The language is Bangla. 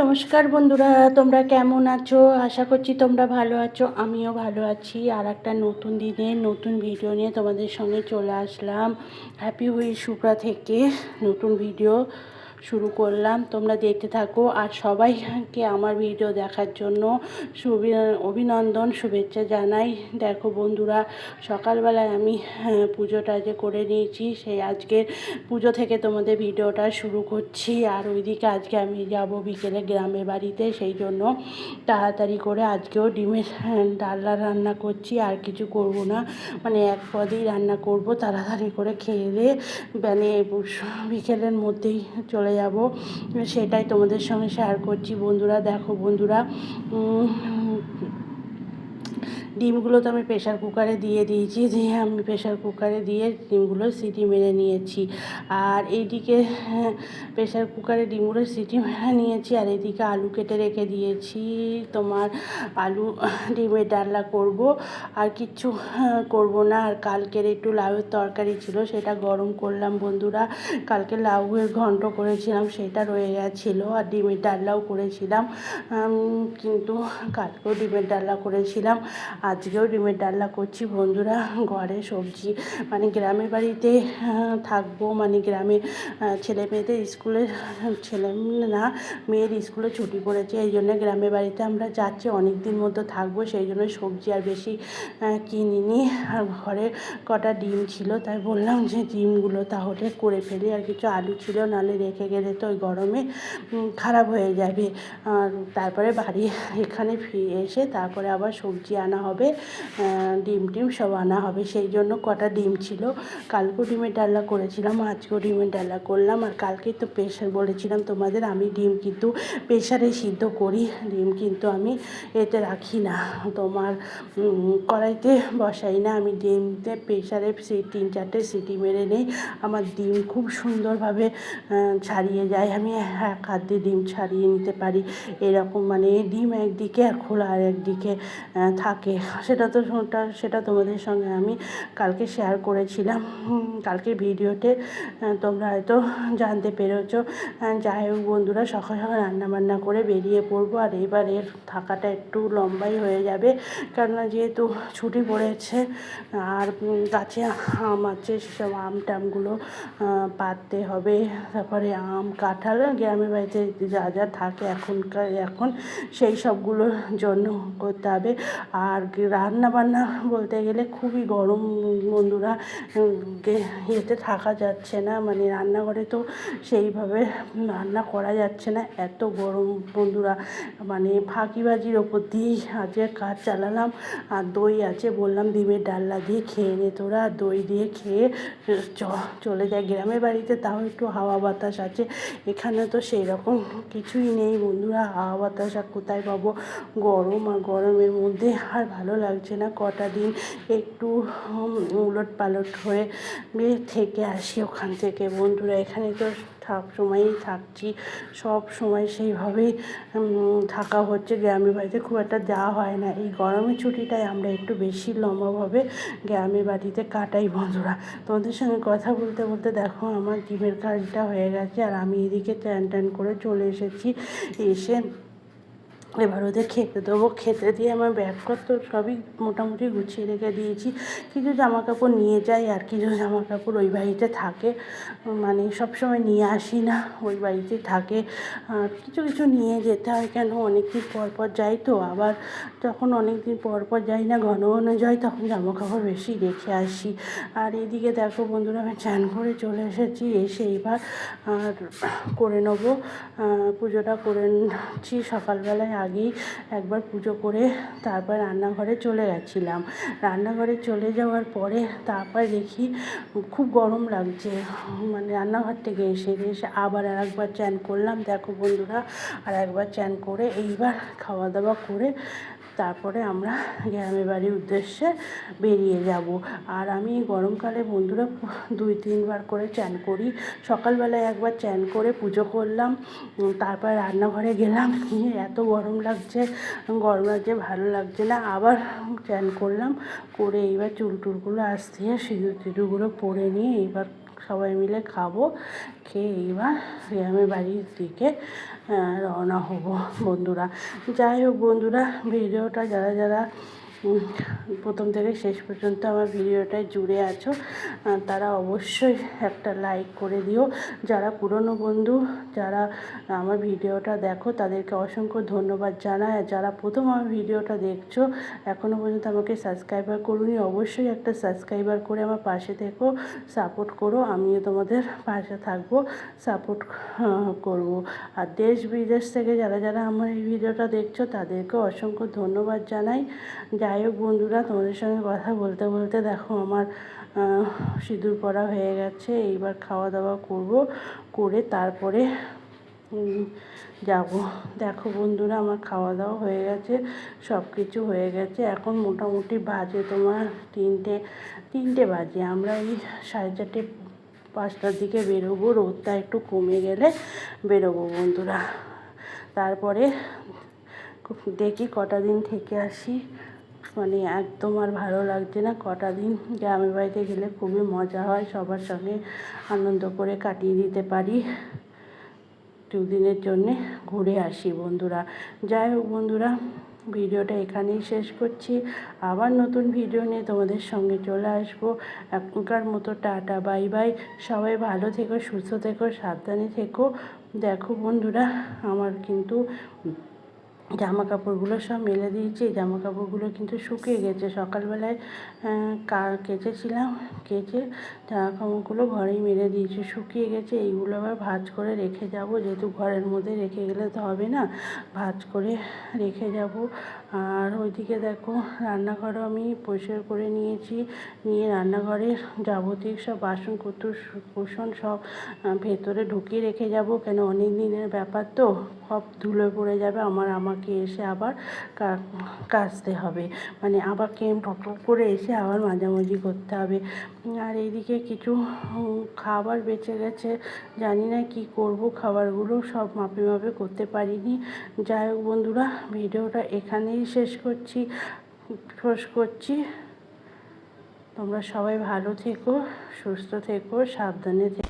নমস্কার বন্ধুরা, তোমরা কেমন আছো? আশা করছি তোমরা ভালো আছো। আমিও ভালো আছি। আর একটা নতুন দিনে নতুন ভিডিও নিয়ে তোমাদের সঙ্গে চলে আসলাম। হ্যাপি হুইল সুপ্রা থেকে নতুন ভিডিও শুরু করলাম। তোমরা দেখতে থাকো। আর সবাইকে আমার ভিডিও দেখার জন্য অভিনন্দন, শুভেচ্ছা জানাই। দেখো বন্ধুরা, সকালবেলায় আমি পুজোটা যে করে নিয়েছি, সেই আজকে পুজো থেকে তোমাদের ভিডিওটা শুরু করছি। আর ওইদিকে আজকে আমি যাব বিকেলে গ্রামের বাড়িতে, সেই জন্য তাড়াতাড়ি করে আজকেও ডিমের ডালনা রান্না করছি। আর কিছু করব না, মানে এক পদেই রান্না করব। তাড়াতাড়ি করে খেয়ে দিয়ে মানে বিকেলের মধ্যেই চলে যাব, সেটাই তোমাদের সঙ্গে শেয়ার করছি। বন্ধুরা দেখো বন্ধুরা, ডিমগুলো তো আমি প্রেশার কুকারে দিয়ে দিয়েছি। দিয়ে আমি প্রেশার কুকারে দিয়ে ডিমগুলো সিটি মেরে নিয়েছি। আর এইদিকে প্রেশার কুকারে ডিমগুলো সিটি মেরে নিয়েছি। আর এদিকে আলু কেটে রেখে দিয়েছি। তোমার আলু ডিমের ডালনা করব, আর কিচ্ছু করব না। আর কালকের একটু লাউয়ের তরকারি ছিল, সেটা গরম করলাম বন্ধুরা। কালকে লাউয়ের ঘন্ট করেছিলাম, সেটা রয়ে গেছিলো। আর ডিমের ডালনাও করেছিলাম, কিন্তু কালকেও ডিমের ডালনা করেছিলাম, আজকেও ডিমের ডালনা করছি বন্ধুরা। ঘরে সবজি, মানে গ্রামের বাড়িতে থাকবো, মানে গ্রামে ছেলে মেয়েদের স্কুলে না, মেয়ের স্কুলে ছুটি পড়েছে, এই জন্য গ্রামের বাড়িতে আমরা যাচ্ছি। অনেক দিন মতো থাকবো, সেই জন্য সবজি আর বেশি কিনিনি। আর ঘরে কটা ডিম ছিল, তাই বললাম যে ডিমগুলো তাহলে করে ফেলি। আর কিছু আলু ছিল, নাহলে রেখে গেলে তো ওই গরমে খারাপ হয়ে যাবে। আর তারপরে বাড়ি এখানে ফিরে এসে তারপরে আবার সবজি আনা হবে, ডিম সব আনা হবে, সেই জন্য কটা ডিম ছিল। কালকেও ডিমের ডালনা করেছিলাম, আজকেও ডিমের ডালনা করলাম। আর কালকেই তো প্রেশার বলেছিলাম তোমাদের, আমি ডিম কিন্তু প্রেশারে সিদ্ধ করি, ডিম কিন্তু আমি এতে রাখি না, তোমার কড়াইতে বসাই না। আমি ডিমতে প্রেশারে 3-4টে সিটি মেরে নেই, আমার ডিম খুব সুন্দরভাবে ছাড়িয়ে যায়। আমি এক হাত দিয়ে ডিম ছাড়িয়ে নিতে পারি, এরকম। মানে ডিম একদিকে আর খোলা আর একদিকে থাকে। সেটা তোমাদের সঙ্গে আমি কালকে শেয়ার করেছিলাম, কালকের ভিডিওতে তোমরা হয়তো জানতে পেরেছো। যাই হোক বন্ধুরা, সকাল সকাল রান্নাবান্না করে বেরিয়ে পড়বো। আর এবারের থাকাটা একটু লম্বাই হয়ে যাবে, কেননা যেহেতু ছুটি পড়েছে। আর গাছে আম আছে, সেসব আম টামগুলো পাড়তে হবে। তারপরে আম, কাঁঠাল গ্রামের বাড়িতে যা যা থাকে এখন সেই সবগুলোর জন্য করতে হবে। আর রান্না বান্না বলতে গেলে খুবই গরম বন্ধুরা, ইয়েতে থাকা যাচ্ছে না, মানে রান্নাঘরে তো সেইভাবে রান্না করা যাচ্ছে না, এত গরম বন্ধুরা। মানে ফাঁকিবাজির ওপর দিয়েই আজকে কাজ চালালাম। আর দই আছে, বললাম ডিমের ডালনা দিয়ে খেয়ে নে তোরা, দই দিয়ে খেয়ে চলে যায়। গ্রামের বাড়িতে তাও একটু হাওয়া বাতাস আছে, এখানে তো সেই রকম কিছুই নেই বন্ধুরা। হাওয়া বাতাস আর কোথায় পাবো? গরম, আর গরমের মধ্যে আর ভালো লাগছে না। কটা দিন একটু উলট পালট হয়ে থেকে আসি ওখান থেকে বন্ধুরা। এখানে তো সময়ই থাকছি, সব সময় সেইভাবেই থাকা হচ্ছে। গ্রামের বাড়িতে খুব একটা যাওয়া হয় না। এই গরমের ছুটিটায় আমরা একটু বেশি লম্বাভাবে গ্রামের বাড়িতে কাটাই বন্ধুরা। তোমাদের সঙ্গে কথা বলতে বলতে দেখো আমার ডিমের কারিটা হয়ে গেছে, আর আমি এদিকে ট্যান করে চলে এসেছি। এসে এবার ওদের খেতে দেবো। খেতে দিয়ে আমার ব্যাগপত্র সবই মোটামুটি গুছিয়ে রেখে দিয়েছি। কিছু জামাকাপড় নিয়ে যাই, আর কিছু জামাকাপড় ওই বাড়িতে থাকে, মানে সবসময় নিয়ে আসি না, ওই বাড়িতেই থাকে। আর কিছু নিয়ে যেতে হয়, কেন অনেক দিন পর যাই তো। আবার যখন অনেক দিন পর যাই না, ঘন যাই, তখন জামাকাপড় বেশি রেখে আসি। আর এদিকে দেখো বন্ধুরা, আমি চান করে চলে এসেছি। এসে এবার আর করে নেবো, পুজোটা করে নিচ্ছি। সকালবেলায় আগেই একবার পুজো করে তারপর রান্নাঘরে চলে গেছিলাম। রান্নাঘরে চলে যাওয়ার পরে তারপর দেখি খুব গরম লাগছে, মানে রান্নাঘর থেকে এসে আবার আর একবার চান করলাম দেখো বন্ধুরা। আর একবার চান করে এইবার খাওয়া দাওয়া করে তারপরে আমরা গ্রামের বাড়ির উদ্দেশ্যে বেরিয়ে যাব। আর আমি গরমকালে বন্ধুরা 2-3 বার করে চান করি। সকালবেলায় একবার চান করে পুজো করলাম, তারপর রান্নাঘরে গেলাম, গিয়ে এত গরম লাগছে ভালো লাগছে না, আবার চান করলাম, করে এইবার চুল টুলগুলো আসতে সিঁদুর টিঁদুরগুলো পরে নিয়ে এইবার সবাই মিলে খাবো, খেয়ে এইবার গ্রামের বাড়ির দিকে রওনা হব বন্ধুরা। যাই হোক বন্ধুরা, ভিডিওটা যারা যারা প্রথম থেকে শেষ পর্যন্ত আমার ভিডিওটায় জুড়ে আছো তারা অবশ্যই একটা লাইক করে দিও। যারা পুরনো বন্ধু, যারা আমার ভিডিওটা দেখো, তাদেরকে অসংখ্য ধন্যবাদ জানাই। আর যারা প্রথম আমার ভিডিওটা দেখছো, এখনও পর্যন্ত আমাকে সাবস্ক্রাইবার করুনি, অবশ্যই একটা সাবস্ক্রাইবার করে আমার পাশে থেকো, সাপোর্ট করো। আমিও তোমাদের পাশে থাকবো, সাপোর্ট করব। আর দেশ বিদেশ থেকে যারা যারা আমার এই ভিডিওটা দেখছো, তাদেরকে অসংখ্য ধন্যবাদ জানাই। যাই হোক বন্ধুরা, তোমাদের সঙ্গে কথা বলতে বলতে দেখো আমার সিঁদুর পরা হয়ে গেছে। এইবার খাওয়া দাওয়া করব, করে তারপরে যাব। দেখো বন্ধুরা, আমার খাওয়া দাওয়া হয়ে গেছে, সব কিছু হয়ে গেছে। এখন মোটামুটি বাজে তোমার তিনটে বাজে। আমরা এই 4:30 5টার দিকে বেরোবো, রোদটা একটু কমে গেলে বেরোবো বন্ধুরা। তারপরে দেখি কটা দিন থেকে আসি, মানে একদম আর ভালো লাগছে না। কটা দিন গ্রামের বাড়িতে গেলে খুবই মজা হয়, সবার সঙ্গে আনন্দ করে কাটিয়ে দিতে পারি। 2 দিনের জন্যে ঘুরে আসি বন্ধুরা। যাই হোক বন্ধুরা, ভিডিওটা এখানেই শেষ করছি। আবার নতুন ভিডিও নিয়ে তোমাদের সঙ্গে চলে আসবো। এখনকার মতো টাটা, বাই বাই। সবাই ভালো থেকো, সুস্থ থেকো, সাবধানে থেকো। দেখো বন্ধুরা, আমার কিন্তু জামা কাপড়গুলো সব মেলে দিয়েছি। জামা কাপড়গুলো কিন্তু শুকিয়ে গেছে। সকালবেলায় কেচেছিলাম, কেচে জামা কাপড়গুলো ঘরেই মেলে দিয়েছি, শুকিয়ে গেছে। এইগুলো আবার ভাঁজ করে রেখে যাব, যেহেতু ঘরের মধ্যে রেখে গেলে তো হবে না, ভাঁজ করে রেখে যাব। আর ওইদিকে দেখো, রান্নাঘরও আমি পরিষ্কার করে নিয়েছি, নিয়ে রান্নাঘরের যাবতীয় সব বাসন কুসন সব ভেতরে ঢুকিয়ে রেখে যাব। কেন অনেক দিনের ব্যাপার তো, সব ধুলো পড়ে যাবে, আমাকে এসে আবার কাচতে হবে, মানে আবার টপ করে এসে আবার মাজামাজি করতে হবে। আর এইদিকে কিছু খাবার বেঁচে গেছে, জানি না কি করব, খাবারগুলো সব মাপে মাপে করতে পারিনি। যাই হোক বন্ধুরা, ভিডিওটা এখানেই শেষ করছি। তোমরা সবাই ভালো থেকো, সুস্থ থেকো, সাবধানে থেকো।